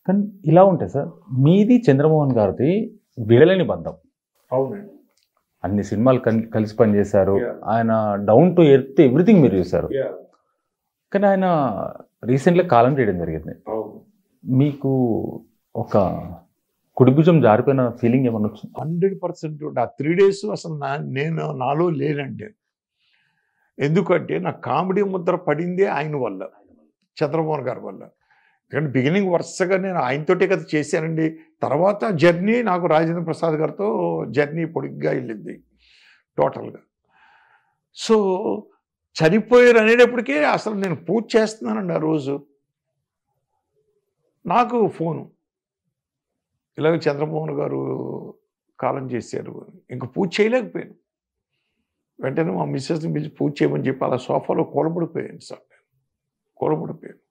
కానీ ఇలా ఉంటాయి సార్, మీది చంద్రమోహన్ గారిది విడలేని బంధం. అవునండి. అన్ని సినిమాలు కలిసి పనిచేశారు. ఆయన డౌన్ టు ఎర్త్ ఎవ్రీథింగ్ మీరు చూశారు. కానీ ఆయన రీసెంట్గా కాలం చేయడం జరిగింది. మీకు ఒక కుడిభుజం జారిపోయిన ఫీలింగ్ ఏమన్నా వచ్చింది? 100% ఆ 3 days అసలు నేను నాలో లేనండి. ఎందుకంటే నాకు కామెడీ ముద్ర పడిందే ఆయన వల్ల, చంద్రమోహన్ గారి వల్ల. ఎందుకంటే బిగినింగ్ వరుసగా నేను ఆయనతోటే కదా చేశానండి. తర్వాత జర్నీ నాకు రాజేంద్ర ప్రసాద్ గారితో జర్నీ పొడిగ్గా వెళ్ళింది టోటల్గా. సో చనిపోయారు అనేటప్పటికీ అసలు నేను పూజ చేస్తున్నానండి. ఆ రోజు నాకు ఫోను, ఇలాగ చంద్రమోహన్ గారు కాలం చేశారు, ఇంకా పూజ చేయలేకపోయాను. వెంటనే మా మిస్సెస్ని పిలిచి పూజ చేయమని చెప్పి అలా సోఫాలో కూలబడిపోయాను సార్. కూలబడిపోయాను,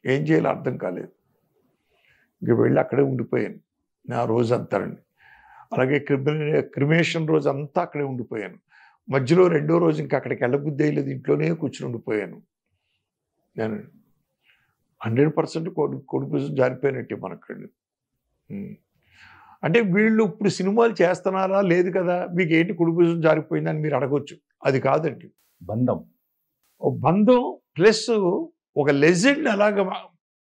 ఏం చేయాలో అర్థం కాలేదు. ఇంక వెళ్ళి అక్కడే ఉండిపోయాను నా రోజంతానండి. అలాగే క్రిమేషన్ రోజు అంతా అక్కడే ఉండిపోయాను. మధ్యలో 2వ రోజు ఇంకా అక్కడికి వెళ్ళబుద్ధి అయ్యలేదు, ఇంట్లోనే కూర్చుని ఉండిపోయాను. నేను 100% కొడుకు జారిపోయినట్టే మనకండి. అంటే వీళ్ళు ఇప్పుడు సినిమాలు చేస్తున్నారా లేదు కదా, మీకు ఏంటి కుడిభుజం జారిపోయిందని మీరు అడగొచ్చు. అది కాదండి బంధం. బంధం ప్లస్ ఒక లెజెండ్. అలాగ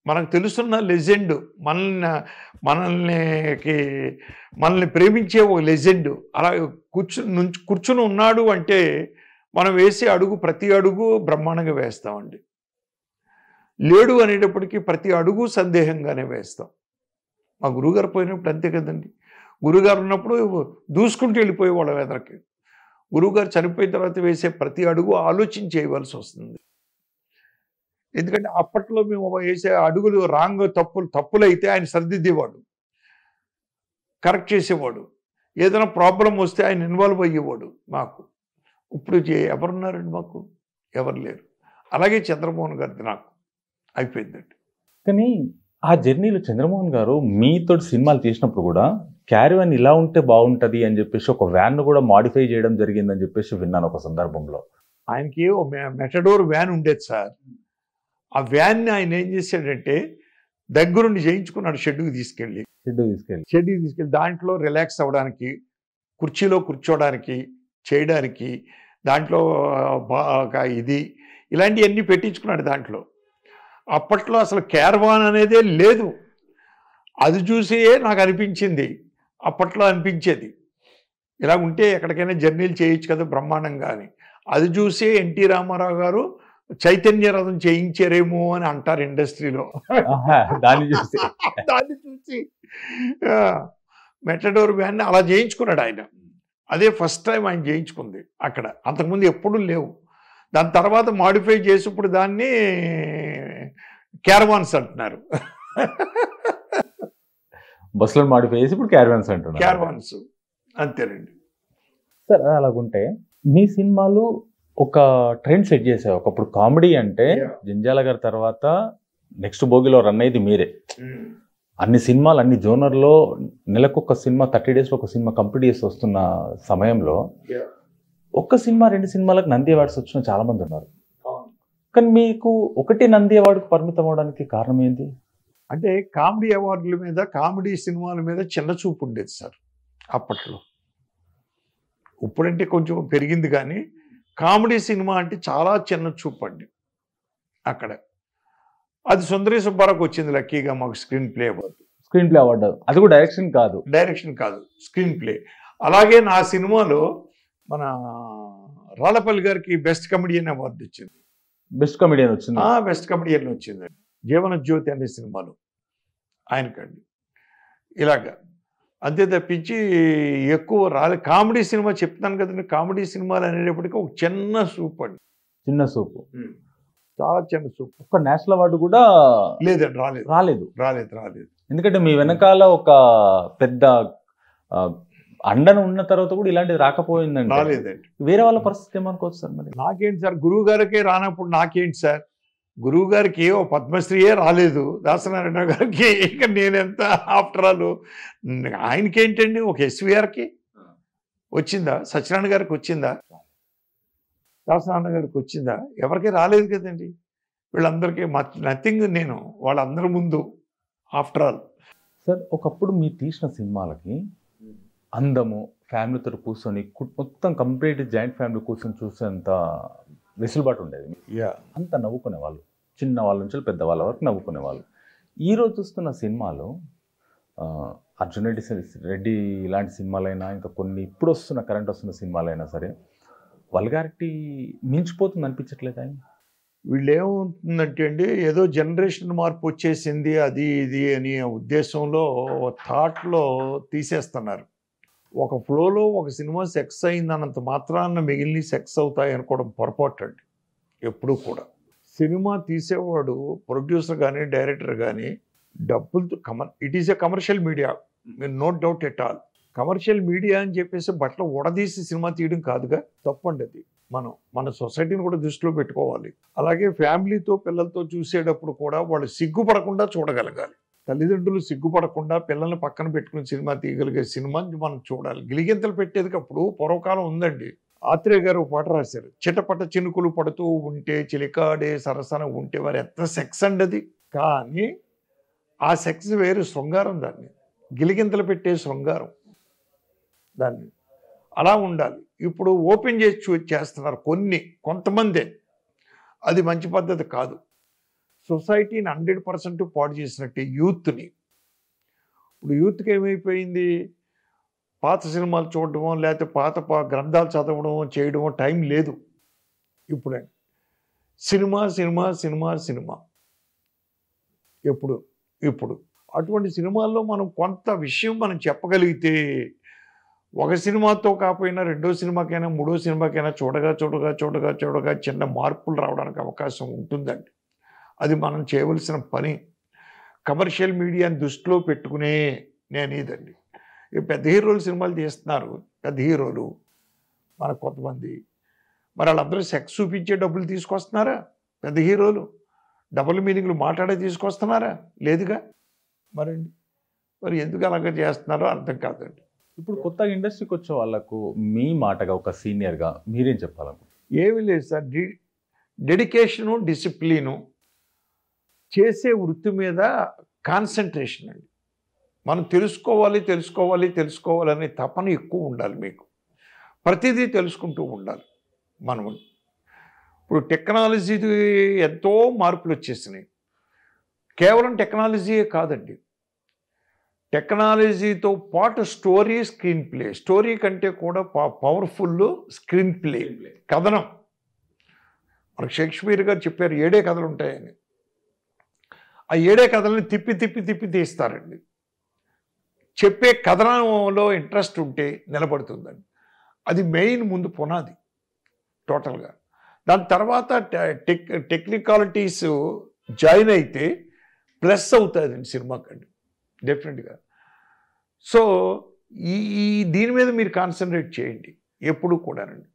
మనకు తెలుస్తున్న లెజెండ్, మనల్ని ప్రేమించే ఒక లెజెండ్ అలా కూర్చుని ఉన్నాడు అంటే మనం వేసే అడుగు, ప్రతి అడుగు బ్రహ్మాండంగా వేస్తామండి. లేడు అనేటప్పటికీ ప్రతి అడుగు సందేహంగానే వేస్తాం. మా గురువుగారు పోయినప్పుడు అంతే కదండి. గురువుగారు ఉన్నప్పుడు దూసుకుంటూ వెళ్ళిపోయేవాళ్ళం ఎదరికి. గురువుగారు చనిపోయిన తర్వాత వేసే ప్రతి అడుగు ఆలోచించి చేయవలసి వస్తుంది. ఎందుకంటే అప్పట్లో మేము వేసే అడుగులు రాంగ్, తప్పులైతే ఆయన సరిదిద్దేవాడు, కరెక్ట్ చేసేవాడు. ఏదైనా ప్రాబ్లం వస్తే ఆయన ఇన్వాల్వ్ అయ్యేవాడు మాకు. ఇప్పుడు ఎవరున్నారండి మాకు? ఎవరు లేరు. అలాగే చంద్రమోహన్ గారిది నాకు అయిపోయిందండి. కానీ ఆ జర్నీలో చంద్రమోహన్ గారు మీతో సినిమాలు తీసినప్పుడు కూడా క్యారీవాన్ ఇలా ఉంటే బాగుంటుంది అని చెప్పేసి ఒక వ్యాన్ను కూడా మాడిఫై చేయడం జరిగిందని చెప్పేసి విన్నాను ఒక సందర్భంలో. ఆయనకి ఓ మెటడోర్ వ్యాన్ ఉండేది సార్. ఆ వ్యాన్ని ఆయన ఏం చేశాడంటే దగ్గరుండి చేయించుకున్నాడు, షెడ్యూకి తీసుకెళ్ళి దాంట్లో రిలాక్స్ అవ్వడానికి, కుర్చీలో కూర్చోడానికి, చేయడానికి, దాంట్లో ఇది ఇలాంటివన్నీ పెట్టించుకున్నాడు దాంట్లో. అప్పట్లో అసలు క్యారవాన్ అనేదే లేదు. అది చూసే నాకు అనిపించింది, అప్పట్లో అనిపించేది ఇలా ఉంటే ఎక్కడికైనా జర్నీలు చేయొచ్చు కదా బ్రహ్మాండంగా అని. అది చూసి ఎన్టీ రామారావు గారు చైతన్య రథం చేయించారేమో అని అంటారు ఇండస్ట్రీలో. దాన్ని చూసి మెటడోర్ వ్యాన్ అలా చేయించుకున్నాడు ఆయన. అదే ఫస్ట్ టైం ఆయన చేయించుకుంది అక్కడ. అంతకుముందు ఎప్పుడూ లేవు. దాని తర్వాత మాడిఫై చేసి ఇప్పుడు దాన్ని క్యారవాన్స్ అంటున్నారు. బస్సులను మాడిఫై చేసి ఇప్పుడు క్యారవాన్స్ అంటున్నారు. క్యారవాన్స్ అంతేనండి సార్. అలాగుంటే మీ సినిమాలు ఒక ట్రెండ్ సెట్ చేసావు. ఒకప్పుడు కామెడీ అంటే జంజాల గారి తర్వాత నెక్స్ట్ భోగిలో రన్ అయ్యేది మీరే. అన్ని సినిమాలు అన్ని జోనర్లో నెలకొక సినిమా, 30 daysలో ఒక సినిమా కంప్లీట్ చేసి వస్తున్న సమయంలో ఒక్క సినిమా 2 సినిమాలకు నంది అవార్డ్స్ వచ్చిన చాలా మంది ఉన్నారు. కానీ మీకు ఒకటి నంది అవార్డుకు పరిమితం అవడానికి కారణం ఏంటి? అంటే కామెడీ అవార్డుల మీద, కామెడీ సినిమాల మీద చిన్న చూపు ఉండేది సార్ అప్పట్లో. ఇప్పుడంటే కొంచెం పెరిగింది, కానీ కామెడీ సినిమా అంటే చాలా చిన్న చూపు అండి అక్కడ. అది సుందరి సుబ్బారావుకి వచ్చింది లక్కీగా మాకు స్క్రీన్ ప్లే అవార్డు. అది కూడా డైరెక్షన్ కాదు, స్క్రీన్ ప్లే. అలాగే నా సినిమాలో మన రాళ్ళపల్లి గారికి బెస్ట్ కమెడియన్ అవార్డు వచ్చింది. బెస్ట్ కమెడియన్ వచ్చిందండి జీవన జ్యోతి అనే సినిమాలో ఆయనకండి. ఇలాగా అంతే తప్పించి ఎక్కువ రాలే. కామెడీ సినిమా చెప్తాను కదండి, కామెడీ సినిమాలు అనేటప్పటికీ ఒక చిన్న సూప్ అండి. చాలా చిన్న సూప్. ఒక నేషనల్ అవార్డు కూడా లేదండి, రాలేదు. ఎందుకంటే మీ వెనకాల ఒక పెద్ద అండను ఉన్న తర్వాత కూడా ఇలాంటిది రాకపోయిందండి. రాలేదండి. వేరే వాళ్ళ పరిస్థితి ఏమనుకోవచ్చు సార్? మరి నాకేంటి సార్, గురువు గారికే రానప్పుడు నాకేంటి సార్? గురువు గారికి ఓ పద్మశ్రీయే రాలేదు, దాసనారాయణ గారికి. ఇక నేనెంత ఆఫ్టర్ ఆల్. ఆయనకేంటండి, ఒక ఎస్వీఆర్కి వచ్చిందా, సత్యనారాయణ గారికి వచ్చిందా, దాసనారాయణ గారికి వచ్చిందా? ఎవరికి రాలేదు కదండి. వీళ్ళందరికీ నథింగ్. నేను వాళ్ళందరి ముందు ఆఫ్టర్ ఆల్ సార్ ఒకప్పుడు మీరు తీసిన సినిమాలకి అందము ఫ్యామిలీతో కూర్చొని మొత్తం కంప్లీట్ జాయింట్ ఫ్యామిలీ కూర్చొని చూసేంత వెసులుబాటు ఉండేది. అంత నవ్వుకునేవాళ్ళు, చిన్న వాళ్ళ నుంచి పెద్ద వాళ్ళ వరకు నవ్వుకునేవాళ్ళు. ఈరోజు చూస్తున్న సినిమాలు అర్జున్ రెడ్డి ఇలాంటి సినిమాలైనా ఇంకా కొన్ని ఇప్పుడు వస్తున్న కరెంట్ వస్తున్న సినిమాలైనా సరే వల్గారిటీ మించిపోతుంది అనిపించట్లేదు ఆయన. వీళ్ళు ఏమవుతుందంటే అండి, ఏదో జనరేషన్ మార్పు వచ్చేసింది అది ఇది అని ఉద్దేశంలో థాట్లో తీసేస్తున్నారు. ఒక ఫ్లోలో ఒక సినిమా సెక్స్ అయిందన్నంత మాత్రాన మిగిలిన సెక్స్ అవుతాయి అనుకోవడం పొరపాటు అండి. ఎప్పుడూ కూడా సినిమా తీసేవాడు ప్రొడ్యూసర్ కానీ డైరెక్టర్ కానీ డబ్బులతో it is a commercial media, no doubt at all. Commercial media అని చెప్పేసి బట్టలు ఉడదీసి సినిమా తీయడం కాదుగా, తప్పండి అది. మన సొసైటీని కూడా దృష్టిలో పెట్టుకోవాలి. అలాగే ఫ్యామిలీతో పిల్లలతో చూసేటప్పుడు కూడా వాళ్ళు సిగ్గుపడకుండా చూడగలగాలి. తల్లిదండ్రులు సిగ్గుపడకుండా పిల్లల్ని పక్కన పెట్టుకుని సినిమా తీయగలిగే సినిమా మనం చూడాలి. గిలిగింతలు పెట్టేది అప్పుడు పూర్వకాలం ఉందండి. ఆత్రేయ గారు ఒక పాట రాశారు, చిటపట చినుకులు పడుతూ ఉంటే చిలికాడే సరసన ఉంటే వారు ఎంత సెక్స్ అండి అది. కానీ ఆ సెక్స్ వేరు, శృంగారం. దాన్ని గిలిగింతలు పెట్టే శృంగారం దాన్ని అలా ఉండాలి. ఇప్పుడు ఓపెన్ చేసి చేస్తున్నారు కొంతమందే. అది మంచి పద్ధతి కాదు. సొసైటీని 100% పాడు చేసినట్టే యూత్ని. ఇప్పుడు యూత్కి ఏమైపోయింది, పాత సినిమాలు చూడడమో లేకపోతే పాత గ్రంథాలు చదవడమో చేయడమో టైం లేదు. ఇప్పుడే సినిమా సినిమా సినిమా సినిమా ఇప్పుడు అటువంటి సినిమాల్లో మనం కొంత విషయం మనం చెప్పగలిగితే ఒక సినిమాతో కాకపోయినా రెండో సినిమాకైనా మూడో సినిమాకైనా చూడగా చిన్న మార్పులు రావడానికి అవకాశం ఉంటుందండి. అది మనం చేయవలసిన పని. కమర్షియల్ మీడియాని దృష్టిలో పెట్టుకునే నేను ఇదండి. పెద్ద హీరోలు సినిమాలు తీస్తున్నారు, పెద్ద హీరోలు మన కొంతమంది. మరి వాళ్ళందరూ సెక్స్ చూపించే డబ్బులు తీసుకొస్తున్నారా? పెద్ద హీరోలు డబుల్ మీనింగ్లు మాట్లాడే తీసుకొస్తున్నారా? లేదుగా. మరి ఎందుకు అలాగే చేస్తున్నారో అర్థం కాదండి. ఇప్పుడు కొత్తగా ఇండస్ట్రీకి వచ్చే వాళ్ళకు మీ మాటగా ఒక సీనియర్గా మీరేం చెప్పాలనుకుంటున్నారు? ఏమీ లేదు సార్, డెడికేషను, డిసిప్లిను, చేసే వృత్తి మీద కాన్సన్ట్రేషన్ అండి. మనం తెలుసుకోవాలనే తపన ఎక్కువ ఉండాలి మీకు. ప్రతిదీ తెలుసుకుంటూ ఉండాలి మనం. ఇప్పుడు టెక్నాలజీ ఎంతో మార్పులు వచ్చేసినాయి. కేవలం టెక్నాలజీయే కాదండి, టెక్నాలజీతో పాటు స్క్రీన్ ప్లే. స్టోరీ కంటే కూడా పవర్ఫుల్ స్క్రీన్ ప్లే, కథనం. మనకు షేక్స్పియర్ గారు చెప్పారు 7 కథలు ఉంటాయని. ఆ 7 కథలని తిప్పి తీస్తారండి. చెప్పే కథనంలో ఇంట్రెస్ట్ ఉంటే నిలబడుతుందండి. అది మెయిన్ ముందు పునాది టోటల్గా. దాని తర్వాత టెక్నికాలిటీస్ జాయిన్ అయితే ప్లస్ అవుతుందండి సినిమాకండి డెఫినెట్గా. సో దీని మీద మీరు కాన్సన్ట్రేట్ చేయండి ఎప్పుడు కూడానండి.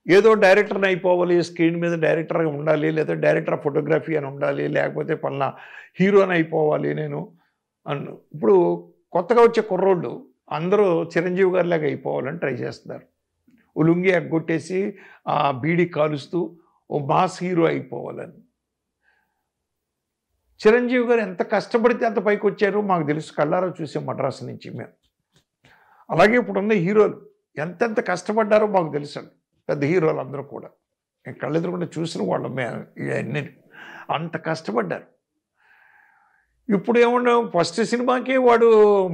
ఏదో డైరెక్టర్ని అయిపోవాలి, స్క్రీన్ మీద డైరెక్టర్గా ఉండాలి, లేదా డైరెక్టర్ ఆఫ్ ఫోటోగ్రఫీ అని ఉండాలి, లేకపోతే పలానా హీరోని అయిపోవాలి నేను ఇప్పుడు కొత్తగా వచ్చే కుర్రోళ్ళు అందరూ చిరంజీవి గారిలాగా అయిపోవాలని ట్రై చేస్తున్నారు. లుంగి ఎగ్గొట్టేసి బీడీ కాలుస్తూ ఓ మాస్ హీరో అయిపోవాలని. చిరంజీవి గారు ఎంత కష్టపడితే అంత పైకి వచ్చారో మాకు తెలుసు, కళ్ళారా చూసాం మద్రాసు నుంచి మేము. అలాగే ఇప్పుడున్న హీరోలు ఎంతెంత కష్టపడ్డారో మాకు తెలుసండి. పెద్ద హీరోలు అందరూ కూడా నేను కళ్ళెదురుకుండా చూసిన వాళ్ళం ఇవన్నీ. అంత కష్టపడ్డారు. ఇప్పుడు ఏమన్నా ఫస్ట్ సినిమాకి వాడు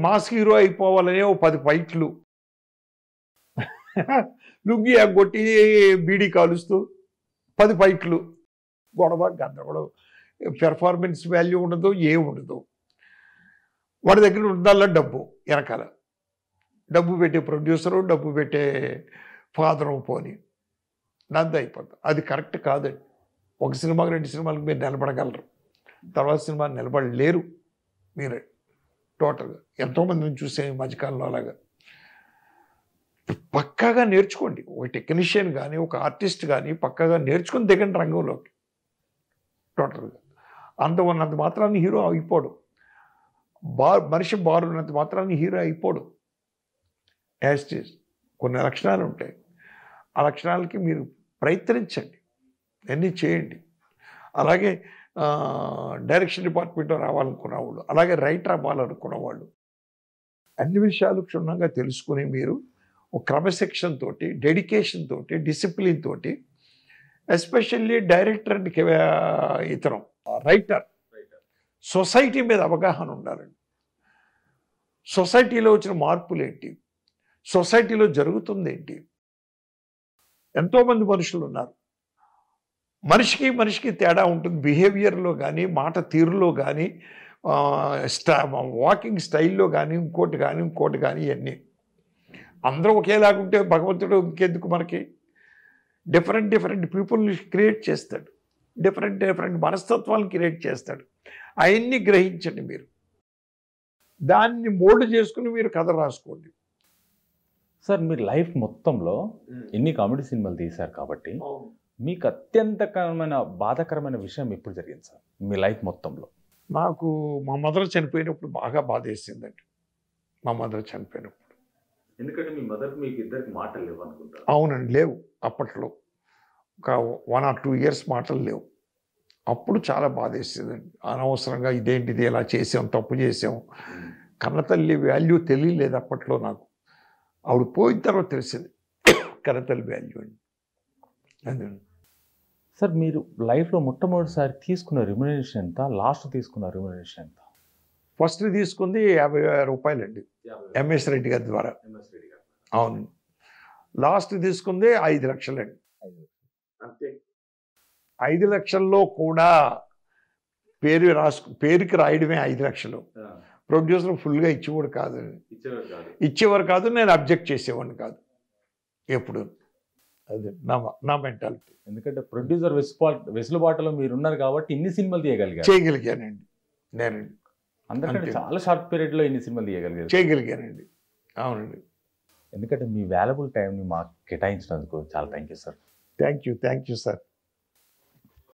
మాస్ హీరో అయిపోవాలనే ఓ 10 ఫైట్లు, లుంగి కొట్టి బీడీ కాలుస్తూ 10 ఫైట్లు, గొడవ గందరగొడవ, పెర్ఫార్మెన్స్ వాల్యూ ఉండదు, ఉండదు. వాడి దగ్గర ఉండాల డబ్బు, వెనకాల డబ్బు పెట్టే ప్రొడ్యూసరు, డబ్బు పెట్టే ఫాదరు పోని నంది అయిపోతుంది. అది కరెక్ట్ కాదండి. ఒక సినిమాకి 2 సినిమాలకు మీరు నిలబడగలరు, తర్వాత సినిమా నిలబడలేరు మీరే టోటల్గా. ఎంతోమందిని చూసే ఈ మధ్యకాలంలో అలాగా. పక్కాగా నేర్చుకోండి. ఒక టెక్నీషియన్ కానీ ఒక ఆర్టిస్ట్ కానీ పక్కాగా నేర్చుకుని దిగండి రంగంలోకి టోటల్గా. ఉన్నంత మాత్రాన్ని హీరో అయిపోడు. మనిషి బారున్నంత మాత్రాన్ని హీరో అయిపోడు. యాస్టీస్ కొన్ని లక్షణాలు ఉంటాయి. ఆ లక్షణాలకి మీరు ప్రయత్నించండి, అన్నీ చేయండి. అలాగే డైరెక్షన్ డిపార్ట్మెంట్లో రావాలనుకున్న వాళ్ళు, అలాగే రైటర్ అవ్వాలనుకున్న వాళ్ళు, అన్ని విషయాలు క్షుణ్ణంగా తెలుసుకుని మీరు ఒక క్రమశిక్షణ తోటి, డెడికేషన్ తోటి, డిసిప్లిన్ తోటి, ఎస్పెషల్లీ డైరెక్టర్ అండ్ ఇతరం రైటర్ సొసైటీ మీద అవగాహన ఉండాలండి. సొసైటీలో వచ్చిన మార్పులు ఏంటి, సొసైటీలో జరుగుతుంది ఏంటి. ఎంతోమంది మనుషులు ఉన్నారు, మనిషికి మనిషికి తేడా ఉంటుంది, బిహేవియర్లో కానీ, మాట తీరులో కానీ, వాకింగ్ స్టైల్లో కానీ, ఇంకోటి కానీ ఇవన్నీ. అందరూ ఒకేలాగుంటే భగవంతుడు ఇంకెందుకు మనకి? డిఫరెంట్ పీపుల్ని క్రియేట్ చేస్తాడు, డిఫరెంట్ మనస్తత్వాలను క్రియేట్ చేస్తాడు. అవన్నీ గ్రహించండి మీరు, దాన్ని మోల్డ్ చేసుకుని మీరు కథ రాసుకోండి. సార్ మీరు లైఫ్ మొత్తంలో ఎన్ని కామెడీ సినిమాలు తీశారు కాబట్టి మీకు అత్యంతకరమైన బాధాకరమైన విషయం ఎప్పుడు జరిగింది సార్ మీ లైఫ్ మొత్తంలో? నాకు మా మదర్ చనిపోయినప్పుడు బాగా బాధ వేసిందండి. మా మదర్ చనిపోయినప్పుడు. ఎందుకంటే మీ మదర్ మీకు ఇద్దరికి మాటలు లేవు అనుకుంటారు. అవునండి, లేవు. అప్పట్లో ఒక 1 or 2 years మాటలు లేవు. అప్పుడు చాలా బాధ వేసిందండి. అనవసరంగా ఇదేంటిది, ఎలా చేసాం, తప్పు చేసాం. కన్నతల్లి వాల్యూ తెలియలేదు అప్పట్లో నాకు. ఆవిడ పోయిన తర్వాత తెలిసింది కన్నతల్లి వాల్యూ అండి. అదే సార్ మీరు లైఫ్లో మొట్టమొదటిసారి తీసుకున్న రెమ్యునరేషన్ ఎంత, లాస్ట్ తీసుకున్న రెమ్యునరేషన్ ఎంత? ఫస్ట్ తీసుకుంది 50,000 రూపాయలండి, ఎంఎస్ రెడ్డి గారి ద్వారా. అవును. లాస్ట్ తీసుకుంది 5 లక్షలండి. అంతే. 5 లక్షల్లో కూడా పేరుకి రాయడమే 5 లక్షలు. ప్రొడ్యూసర్ ఫుల్గా ఇచ్చేవాడు కాదు, నేను అబ్జెక్ట్ చేసేవాడిని కాదు ఎప్పుడు. అదే నా మెంటాలిటీ. ఎందుకంటే ప్రొడ్యూసర్ వెసులుబాటులో మీరు ఉన్నారు కాబట్టి ఇన్ని సినిమాలు చేయగలిగానండి నేనండి. అందుకంటే చాలా షార్ట్ పీరియడ్లో ఇన్ని సినిమాలు చేయగలిగానండి. అవునండి. ఎందుకంటే మీ వాల్యుబుల్ టైంని మాకు కేటాయించినందుకు చాలా thank you sir. Thank you sir.